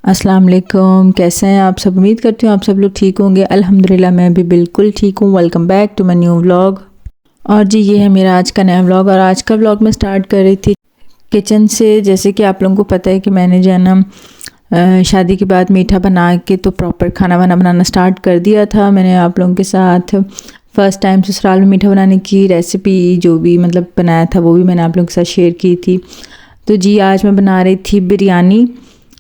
अस्सलाम वालेकुम, कैसे हैं आप सब। उम्मीद करती हूँ आप सब लोग ठीक होंगे। अल्हम्दुलिल्लाह मैं भी बिल्कुल ठीक हूँ। Welcome back to my new vlog. और जी ये है मेरा आज का नया व्लॉग। और आज का व्लॉग मैं स्टार्ट कर रही थी किचन से। जैसे कि आप लोगों को पता है कि मैंने जो है ना शादी के बाद मीठा बना के तो प्रॉपर खाना वाना बनाना स्टार्ट कर दिया था। मैंने आप लोगों के साथ फ़र्स्ट टाइम ससुराल में मीठा बनाने की रेसिपी जो भी मतलब बनाया था वो भी मैंने आप लोगों के साथ शेयर की थी। तो जी आज मैं बना रही थी बिरयानी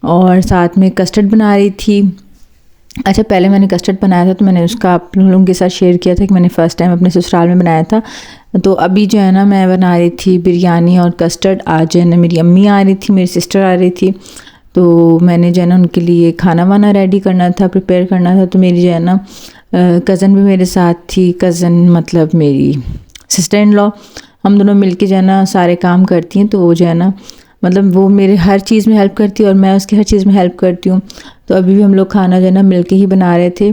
और साथ में कस्टर्ड बना रही थी। अच्छा पहले मैंने कस्टर्ड बनाया था तो मैंने उसका आप लोगों के साथ शेयर किया था कि मैंने फ़र्स्ट टाइम अपने ससुराल में बनाया था। तो अभी जो है ना मैं बना रही थी बिरयानी और कस्टर्ड। आज जो है ना मेरी अम्मी आ रही थी, मेरी सिस्टर आ रही थी, तो मैंने जो है ना उनके लिए खाना वाना रेडी करना था, प्रिपेयर करना था। तो मेरी जो है ना कज़न भी मेरे साथ थी। कज़न मतलब मेरी सिस्टर इन लॉ, हम दोनों मिलके जो है ना सारे काम करती हैं। तो वो जो है ना मतलब वो मेरे हर चीज़ में हेल्प करती है और मैं उसकी हर चीज़ में हेल्प करती हूँ। तो अभी भी हम लोग खाना जो है ना मिलके ही बना रहे थे।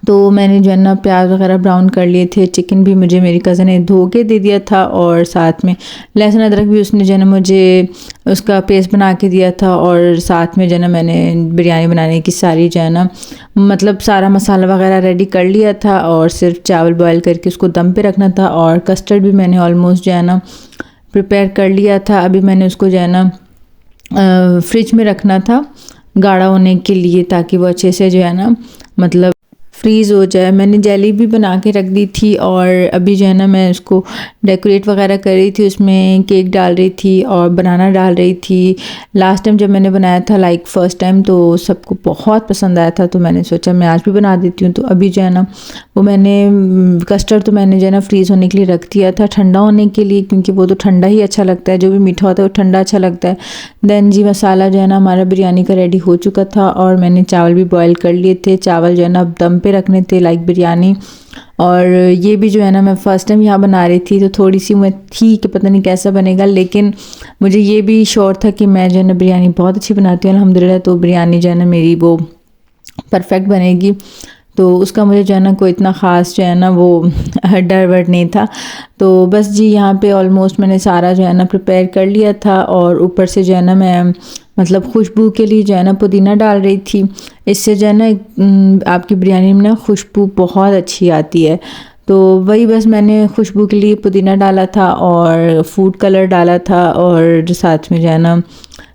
तो मैंने जो है ना प्याज वगैरह ब्राउन कर लिए थे। चिकन भी मुझे मेरी कज़न ने धो के दे दिया था और साथ में लहसुन अदरक भी उसने जो है ना मुझे उसका पेस्ट बना के दिया था। और साथ में जो है ना मैंने बिरयानी बनाने की सारी जो है ना मतलब सारा मसाला वगैरह रेडी कर लिया था और सिर्फ चावल बॉयल करके उसको दम पे रखना था। और कस्टर्ड भी मैंने ऑलमोस्ट जो है ना प्रिपेयर कर लिया था। अभी मैंने उसको जो है ना फ्रिज में रखना था गाढ़ा होने के लिए, ताकि वो अच्छे से जो है ना मतलब फ्रीज़ हो जाए। मैंने जेली भी बना के रख दी थी और अभी जो है ना मैं उसको डेकोरेट वगैरह कर रही थी। उसमें केक डाल रही थी और बनाना डाल रही थी। लास्ट टाइम जब मैंने बनाया था लाइक फ़र्स्ट टाइम तो सबको बहुत पसंद आया था, तो मैंने सोचा मैं आज भी बना देती हूँ। तो अभी जो है ना वो मैंने कस्टर्ड तो मैंने जो है ना फ्रीज़ होने के लिए रख दिया था, ठंडा होने के लिए, क्योंकि वो तो ठंडा ही अच्छा लगता है। जो भी मीठा होता है वो ठंडा अच्छा लगता है। देन जी मसाला जो है ना हमारा बिरयानी का रेडी हो चुका था और मैंने चावल भी बॉयल कर लिए थे। चावल जो है ना दम पे रखने थे लाइक बिरयानी। और ये भी जो है ना मैं फ़र्स्ट टाइम यहाँ बना रही थी तो थोड़ी सी मैं थी कि पता नहीं कैसा बनेगा, लेकिन मुझे ये भी श्योर था कि मैं जो है ना बिरयानी बहुत अच्छी बनाती हूँ अल्हम्दुलिल्लाह। तो बिरयानी जो है ना मेरी वो परफेक्ट बनेगी। तो उसका मुझे जो है ना कोई इतना ख़ास जो है ना वो डर वर नहीं था। तो बस जी यहाँ पे ऑलमोस्ट मैंने सारा जो है ना प्रिपेयर कर लिया था और ऊपर से जो है ना मैं मतलब खुशबू के लिए जो है ना पुदीना डाल रही थी। इससे जो है ना आपकी बिरयानी में ना खुशबू बहुत अच्छी आती है। तो वही बस मैंने खुशबू के लिए पुदीना डाला था और फूड कलर डाला था और जो साथ में जो है ना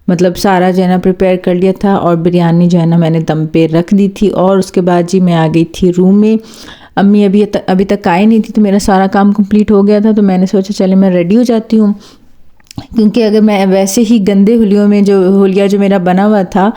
मतलब सारा जो है ना प्रिपेयर कर लिया था और बिरयानी जो है ना मैंने दम पे रख दी थी। और उसके बाद जी मैं आ गई थी रूम में। अम्मी अभी तक आई नहीं थी, तो मेरा सारा काम कंप्लीट हो गया था। तो मैंने सोचा चले मैं रेडी हो जाती हूँ, क्योंकि अगर मैं वैसे ही गंदे हुलियों में जो हुलिया जो मेरा बना हुआ था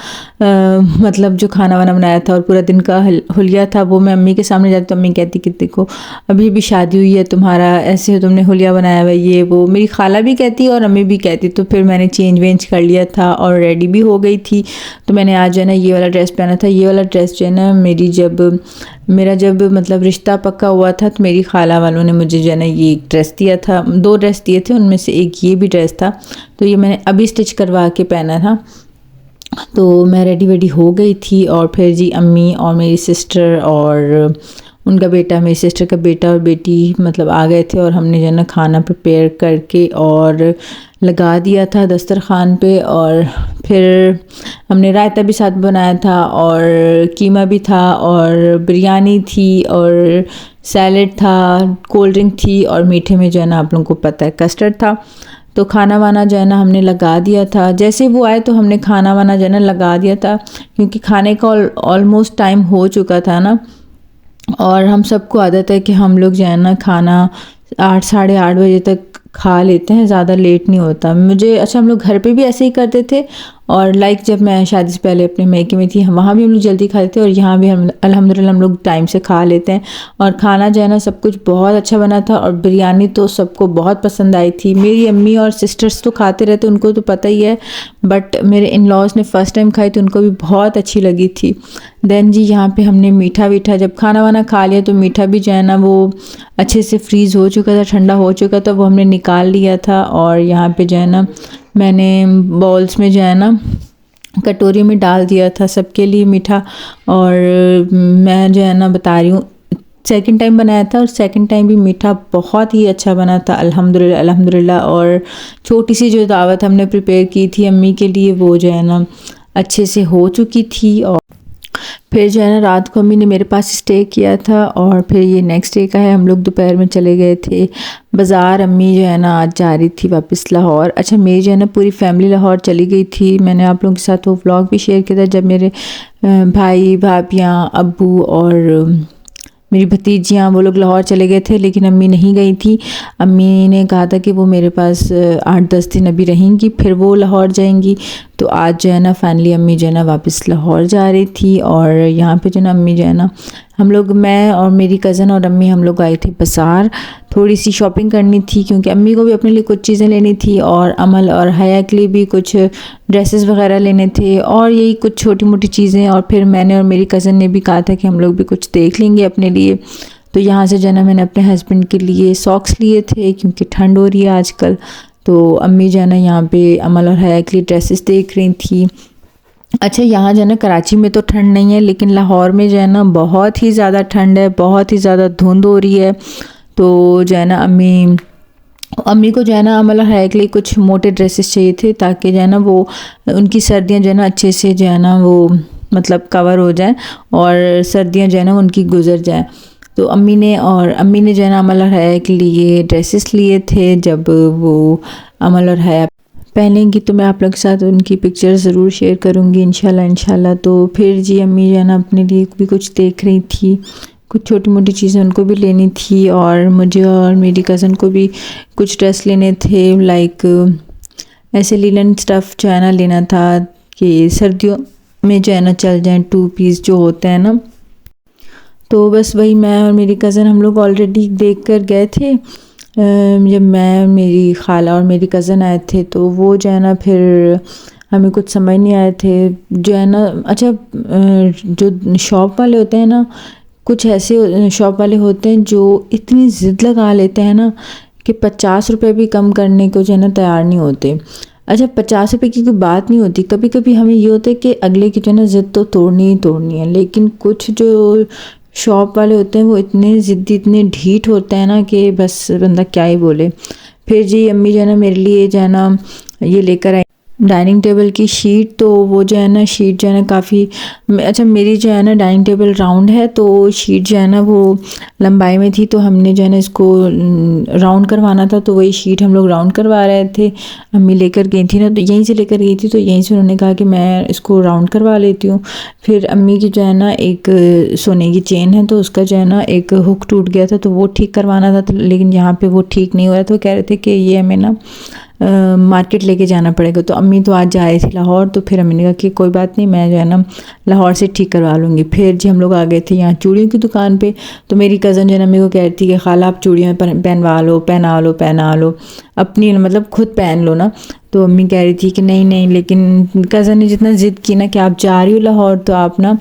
मतलब जो खाना वाना बनाया था और पूरा दिन का हुलिया था, वो मैं अम्मी के सामने जाती तो अम्मी कहती कि देखो अभी भी शादी हुई है तुम्हारा, ऐसे तुमने हुलिया बनाया हुआ है, ये वो। मेरी खाला भी कहती और अम्मी भी कहती। तो फिर मैंने चेंज वेंज कर लिया था और रेडी भी हो गई थी। तो मैंने आज जो है ना ये वाला ड्रेस पहना था। ये वाला ड्रेस जो है ना मेरा जब मतलब रिश्ता पक्का हुआ था तो मेरी खाला वालों ने मुझे जो है ना ये ड्रेस दिया था। 2 ड्रेस दिए थे, उनमें से एक ये भी ड्रेस था। तो ये मैंने अभी स्टिच करवा के पहना था। तो मैं रेडी वेडी हो गई थी और फिर जी अम्मी और मेरी सिस्टर और उनका बेटा, मेरी सिस्टर का बेटा और बेटी मतलब आ गए थे और हमने जो है ना खाना प्रिपेयर करके और लगा दिया था दस्तरखान पे। और फिर हमने रायता भी साथ बनाया था और कीमा भी था और बिरयानी थी और सैलेड था, कोल्ड ड्रिंक थी और मीठे में जो है ना आप लोगों को पता है कस्टर्ड था। तो खाना वाना जो है ना हमने लगा दिया था। जैसे वो आए तो हमने खाना वाना जो है ना लगा दिया था, क्योंकि खाने का ऑलमोस्ट टाइम हो चुका था ना। और हम सबको आदत है कि हम लोग जो है ना खाना 8 साढ़े 8 बजे तक खा लेते हैं, ज़्यादा लेट नहीं होता मुझे। अच्छा हम लोग घर पे भी ऐसे ही करते थे और लाइक जब मैं शादी से पहले अपने मैके में थी वहाँ भी हम लोग जल्दी खाते थे और यहाँ भी हम अल्हम्दुलिल्लाह हम लोग टाइम से खा लेते हैं। और खाना जो है ना सब कुछ बहुत अच्छा बना था और बिरयानी तो सबको बहुत पसंद आई थी। मेरी अम्मी और सिस्टर्स तो खाते रहते, उनको तो पता ही है, बट मेरे इन लॉज ने फ़र्स्ट टाइम खाई तो उनको भी बहुत अच्छी लगी थी। देन जी यहाँ पे हमने मीठा वीठा जब खाना वाना खा लिया तो मीठा भी जो है ना वो अच्छे से फ्रीज़ हो चुका था, ठंडा हो चुका था, वो हमने निकाल लिया था। और यहाँ पे जो है ना मैंने बॉल्स में जो है ना कटोरी में डाल दिया था सबके लिए मीठा। और मैं जो है ना बता रही हूँ सेकंड टाइम बनाया था और सेकंड टाइम भी मीठा बहुत ही अच्छा बना था अल्हम्दुलिल्लाह अल्हम्दुलिल्लाह। और छोटी सी जो दावत हमने प्रिपेयर की थी अम्मी के लिए वो जो है ना अच्छे से हो चुकी थी। और फिर जो है ना रात को अम्मी ने मेरे पास स्टे किया था और फिर ये नेक्स्ट डे का है। हम लोग दोपहर में चले गए थे बाज़ार। अम्मी जो है ना आज जा रही थी वापस लाहौर। अच्छा, मेरी जो है ना पूरी फैमिली लाहौर चली गई थी। मैंने आप लोगों के साथ वो व्लॉग भी शेयर किया था जब मेरे भाई भाभियाँ, अब्बू और मेरी भतीजियाँ वो लोग लाहौर चले गए थे, लेकिन अम्मी नहीं गई थी। अम्मी ने कहा था कि वो मेरे पास 8-10 दिन अभी रहेंगी, फिर वो लाहौर जाएंगी। तो आज जो है ना फाइनली अम्मी जो है ना वापस लाहौर जा रही थी। और यहाँ पे जो है ना अम्मी जो है ना हम लोग, मैं और मेरी कज़न और अम्मी, हम लोग आए थे बाज़ार। थोड़ी सी शॉपिंग करनी थी क्योंकि अम्मी को भी अपने लिए कुछ चीज़ें लेनी थी और अमल और हया के लिए भी कुछ ड्रेसेस वगैरह लेने थे और यही कुछ छोटी मोटी चीज़ें। और फिर मैंने और मेरी कज़न ने भी कहा था कि हम लोग भी कुछ देख लेंगे अपने लिए। तो यहाँ से जो है ना मैंने अपने हस्बैंड के लिए सॉक्स लिए थे क्योंकि ठंड हो रही है आजकल। तो अम्मी जो है ना यहाँ पे अमल और हया के लिए ड्रेसेस देख रही थी। अच्छा, यहाँ जो है ना कराची में तो ठंड नहीं है, लेकिन लाहौर में जो है ना बहुत ही ज़्यादा ठंड है, बहुत ही ज़्यादा धुंध हो रही है। तो जो है ना अम्मी को जो है ना अमल और हया के लिए कुछ मोटे ड्रेसेस चाहिए थे ताकि जो है ना वो उनकी सर्दियाँ जो है ना अच्छे से जो है ना वो मतलब कवर हो जाए और सर्दियाँ जो है ना उनकी गुजर जाए। तो अम्मी ने जो है ना अमल और हया के लिए ड्रेसेस लिए थे। जब वो अमल और हया पहनेंगी तो मैं आप लोग के साथ उनकी पिक्चर ज़रूर शेयर करूँगी इंशाल्लाह। तो फिर जी अम्मी जो है ना अपने लिए भी कुछ देख रही थी, कुछ छोटी मोटी चीज़ें उनको भी लेनी थी और मुझे और मेरी कज़न को भी कुछ ड्रेस लेने थे। लाइक ऐसे लिनन स्टफ़ जो है ना लेना था कि सर्दियों में जो है ना चल जाएँ, 2 पीस जो होते हैं ना। तो बस वही मैं और मेरी कज़न हम लोग ऑलरेडी देख कर गए थे। जब मैं, मेरी खाला और मेरी कज़न आए थे तो वो जो है ना फिर हमें कुछ समझ नहीं आए थे जो है ना। अच्छा, जो शॉप वाले होते हैं ना, कुछ ऐसे शॉप वाले होते हैं जो इतनी ज़िद लगा लेते हैं ना कि 50 रुपये भी कम करने को जो है ना तैयार नहीं होते। अच्छा, 50 रुपये की कोई बात नहीं होती, कभी कभी हमें ये होता है कि अगले की जो है ना ज़िद तो तोड़नी ही तोड़नी है, लेकिन कुछ जो शॉप वाले होते हैं वो इतने ज़िद्दी, इतने ढीठ होते हैं ना कि बस बंदा क्या ही बोले। फिर जी अम्मी जो है ना मेरे लिए जो है ना ये लेकर आई डाइनिंग टेबल की शीट। तो वो जो है ना शीट जो है ना काफ़ी, अच्छा मेरी जो है ना डाइनिंग टेबल राउंड है तो शीट जो है ना वो लंबाई में थी, तो हमने जो है ना इसको राउंड करवाना था। तो वही शीट हम लोग राउंड करवा रहे थे। अम्मी लेकर गई थी ना, तो यहीं से लेकर गई थी, तो यहीं से उन्होंने कहा कि मैं इसको राउंड करवा लेती हूँ। फिर अम्मी की जो है ना एक सोने की चेन है तो उसका जो है ना एक हुक टूट गया था, तो वो ठीक करवाना था। तो लेकिन यहाँ पे वो ठीक नहीं हो रहा था। तो कह रहे थे कि ये हमें ना मार्केट लेके जाना पड़ेगा। तो अम्मी तो आज जा रही थी लाहौर, तो फिर अम्मी ने कहा कि कोई बात नहीं, मैं जो है ना लाहौर से ठीक करवा लूँगी। फिर जी हम लोग आ गए थे यहाँ चूड़ियों की दुकान पे। तो मेरी कज़न जो है ना अम्मी को कह रही थी कि खाला आप चूड़ियाँ पहना लो अपनी, मतलब खुद पहन लो ना। तो अम्मी कह रही थी कि नहीं नहीं, लेकिन कज़न ने जितना ज़िद की ना कि आप जा रही हो लाहौर तो आप ना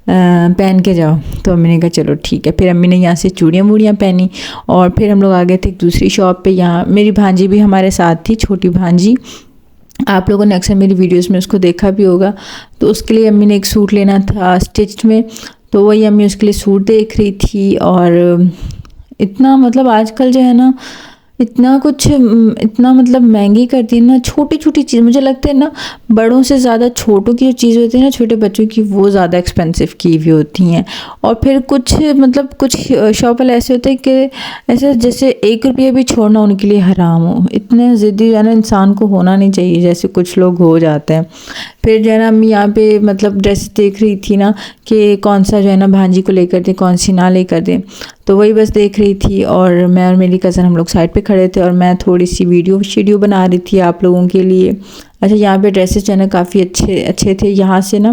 पहन के जाओ। तो अम्मी ने कहा चलो ठीक है। फिर अम्मी ने यहाँ से चूड़ियाँ वूड़ियाँ पहनी और फिर हम लोग आ गए थे एक दूसरी शॉप पे। यहाँ मेरी भांजी भी हमारे साथ थी, छोटी भांजी। आप लोगों ने अक्सर मेरी वीडियोस में उसको देखा भी होगा। तो उसके लिए अम्मी ने एक सूट लेना था स्टिच्ड में, तो वही अम्मी उसके लिए सूट देख रही थी। और इतना मतलब आजकल जो है ना इतना मतलब महंगी करती है ना छोटी छोटी चीज़। मुझे लगता है ना बड़ों से ज़्यादा छोटों की जो चीज़ें होती है ना, छोटे बच्चों की, वो ज़्यादा एक्सपेंसिव की हुई होती हैं। और फिर कुछ शॉप वाले ऐसे होते हैं कि ऐसे जैसे 1 रुपया भी छोड़ना उनके लिए हराम हो। इतने ज़िद्दी है ना, इंसान को होना नहीं चाहिए जैसे कुछ लोग हो जाते हैं। फिर जो है ना अम्मी यहाँ पे मतलब ड्रेस देख रही थी ना कि कौन सा जो है ना भांजी को लेकर दें, कौन सी ना लेकर दें। तो वही बस देख रही थी और मैं और मेरी कज़न हम लोग साइड पे खड़े थे और मैं थोड़ी सी वीडियो बना रही थी आप लोगों के लिए। अच्छा, यहाँ पे ड्रेसेस जो है ना काफ़ी अच्छे थे। यहाँ से ना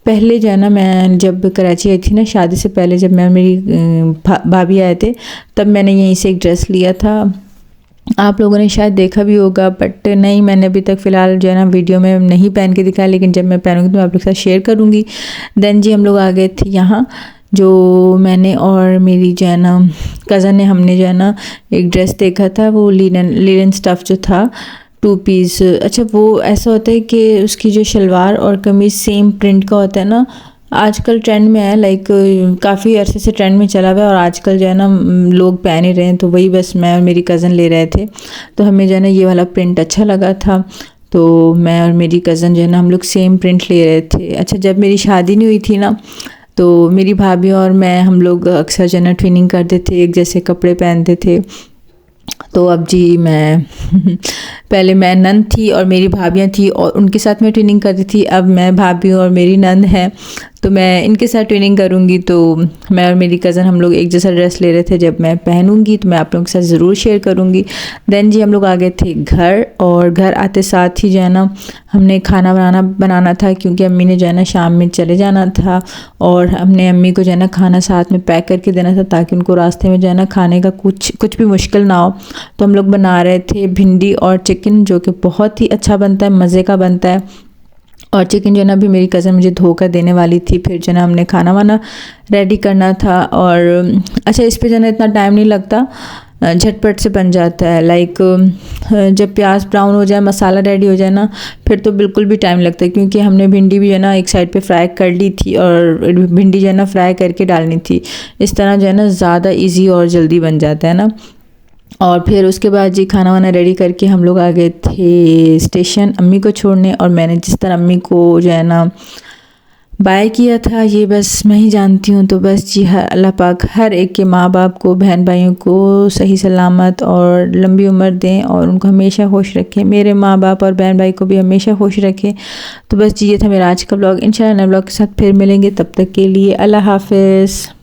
पहले जो है ना मैं जब कराची आई थी ना शादी से पहले, जब मैं मेरी भाभी आए थे, तब मैंने यहीं से एक ड्रेस लिया था। आप लोगों ने शायद देखा भी होगा, बट नहीं, मैंने अभी तक फ़िलहाल जो है ना वीडियो में नहीं पहन के दिखाया, लेकिन जब मैं पहनूंगी तो मैं आप लोग के साथ शेयर करूँगी। देन जी हम लोग आ गए थे यहाँ, जो मैंने और मेरी जो है ना कज़न ने, हमने जो है ना एक ड्रेस देखा था, वो लिनन स्टफ़ जो था 2 पीस। अच्छा, वो ऐसा होता है कि उसकी जो शलवार और कमीज़ सेम प्रिंट का होता है ना, आजकल ट्रेंड में है। लाइक काफ़ी अरसे से ट्रेंड में चला हुआ है और आजकल जो है ना लोग पहन ही रहे हैं। तो वही बस मैं और मेरी कज़न ले रहे थे, तो हमें जो है ना ये वाला प्रिंट अच्छा लगा था। तो मैं और मेरी कज़न जो है ना हम लोग सेम प्रिंट ले रहे थे। अच्छा, जब मेरी शादी नहीं हुई थी ना, तो मेरी भाभी और मैं हम लोग अक्सर जो है ना ट्विनिंग करते थे, एक जैसे कपड़े पहनते थे। तो अब जी मैं पहले मैं नंद थी और मेरी भाभियाँ थी और उनके साथ मैं ट्विनिंग करती थी। अब मैं भाभी और मेरी नंद है, तो मैं इनके साथ ट्विनिंग करूँगी। तो मैं और मेरी कज़न हम लोग एक जैसा ड्रेस ले रहे थे। जब मैं पहनूँगी तो मैं आप लोगों के साथ ज़रूर शेयर करूँगी। देन जी हम लोग आ गए थे घर, और घर आते साथ ही जो है ना हमने खाना बनाना था, क्योंकि अम्मी ने जो है ना शाम में चले जाना था, और हमने अम्मी को जो है ना खाना साथ में पैक करके देना था, ताकि उनको रास्ते में जो है ना खाने का कुछ भी मुश्किल ना हो। तो हम लोग बना रहे थे भिंडी और चिकन, जो कि बहुत ही अच्छा बनता है, मज़े का बनता है। और चिकन जो है ना अभी मेरी कज़न मुझे धोकर देने वाली थी। फिर जो है ना हमने खाना वाना रेडी करना था। और अच्छा, इस पे जो है ना इतना टाइम नहीं लगता, झटपट से बन जाता है। लाइक जब प्याज ब्राउन हो जाए, मसाला रेडी हो जाए ना, फिर तो बिल्कुल भी टाइम लगता है, क्योंकि हमने भिंडी भी जो है ना एक साइड पे फ्राई कर ली थी, और भिंडी जो है ना फ्राई करके डालनी थी। इस तरह जो है ना ज़्यादा इजी और जल्दी बन जाता है ना। और फिर उसके बाद जी खाना वाना रेडी करके हम लोग आ गए थे स्टेशन अम्मी को छोड़ने। और मैंने जिस तरह अम्मी को जो है ना बाय किया था, ये बस मैं ही जानती हूँ। तो बस जी अल्लाह पाक हर एक के माँ बाप को, बहन भाइयों को सही सलामत और लंबी उम्र दें, और उनको हमेशा खुश रखें। मेरे माँ बाप और बहन भाई को भी हमेशा खुश रखें। तो बस जी ये था मेरा आज का ब्लॉग। इंशाल्लाह नए ब्लॉग के साथ फिर मिलेंगे, तब तक के लिए अल्लाह हाफ़िज़।